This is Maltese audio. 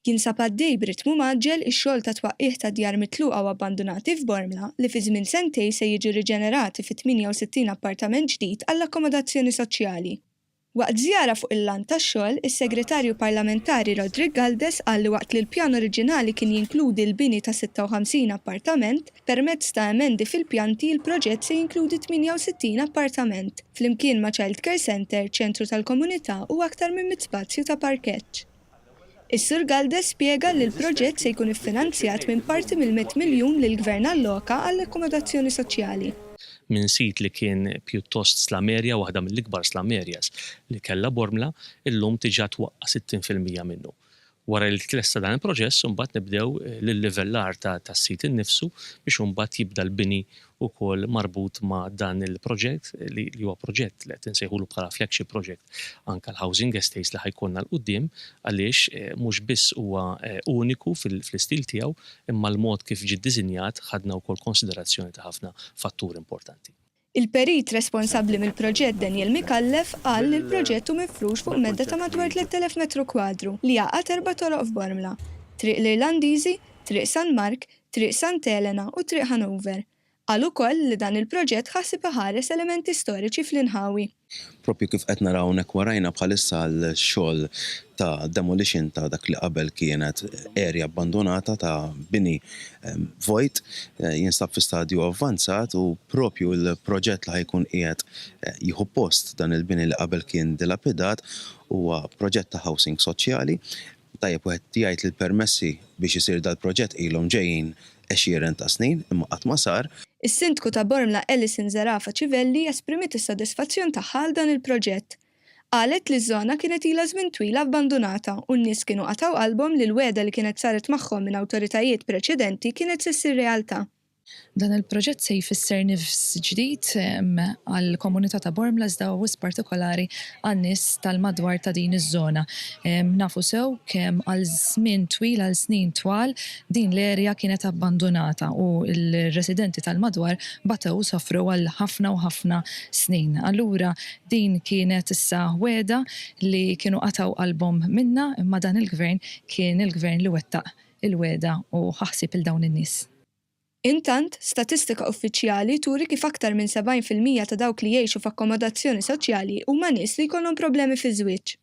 Jinsab għaddej b'ritmu maġġel ix-xogħol ta' twaqqigħ ta' djar mitluqa u abbandunati f'Bormla li fi żmien sentejn se jiġu riġenerati fi 68 appartament ġdid għall-Akkomodazzjoni soċjali. Waqt żjara fuq il-lan tax-xogħol, is-Segretarju Parlamentari Roderick Galdes qal li waqt li l-pjan oriġinali kien jinkludi l-bini ta' 56 appartament, permezz ta' emendi fil-pjanti il-proġett se jinkludi 68 appartament, flimkien ma' Child Care Center, ċentru tal-komunità u aktar minn spazju ta' parkeġġ. Is-Sur Galdes spjega li l-proġett se jkun iffinanzjat minn parti mill-100 miljun li l-Gvern alloka għall-Akkomodazzjoni soċjali. Minn sit li kien pjuttost slamerja, waħda mill-ikbar slamerjas li kellha Bormla, illum tiġa twaqqa 60% minnu. Wara li tlesta dan il-proġess, mbagħad nibdew lill-livellar tas-sit innifsu biex mbagħad jibda l-bini wkoll marbut ma' dan il-proġett li huwa proġett li qed insejħulu bħala flagship project anke l-housing estates li ħajkonna l-qudiem għaliex mhux biss huwa uniku fl-istil tiegħu imma l-mod kif ġie ddiżinjat ħadna wkoll konsiderazzjoni ta' ħafna fatturi importanti. Il-perit responsabbli mill-proġett Daniel Mikallef qal li l-proġett hu mifrux fuq medda ta' madwar 3000 metru kwadru li jaqgħad 4 toroq f'Bormla: Triq l-Irlandiżi, Triq San Mark, Triq St. Helena u Triq Hanover. Qal ukoll li dan il-proġett ħassib iħares elementi storiċi fl-inħawi. Propju kif qed naraw hawnhekk warajna bħalissa l-xogħol ta' demolition ta' dak li qabel kienet area abbandonata ta' bini vojt jinsab fi stadju avvanzat u propju l-proġett li ħajkun qiegħed jieħu post dan il-bini li qabel kien dilapidat huwa proġett ta' housing soċjali. Tajjeb wieħed jgħid li l-permessi biex isir dal-proġett ilhom ġejjin 20 ta' snin imma qatt ma sar. Is-Sindku ta' Bormla Zerafa Civelli esprimiet is-sodisfazzjon tagħha għal dan il-proġett. Qalet li ż-żona kienet ilha żmien twil abbandunata u n-nies kienu qataw qalbhom li l-wegħda li kienet saret magħhom minn awtoritajiet preċedenti kienet se ssir realtà. Dan il-proġett se jfisser nifs ġdid għall-komunità ta' Bormla iżda wis partikolari għan-nies tal-madwar ta' din iż-żona. Nafu sew kemm għal żmien twil għal snin twal din l-erja kienet abbandonata u l-residenti tal-madwar batew sofru għal ħafna u ħafna snin. Allura din kienet issa wegħda li kienu qataw qalbhom minna imma dan il-gvern kien il-gvern li wettaq il-wegħda u ħaħsib il dawn in-nies. Intant, statistika uffiċjali turi kif aktar minn 70% ta' dawk li jgħixu f'akkomodazzjoni soċjali huma nies li jkollhom problemi fi żwieġ.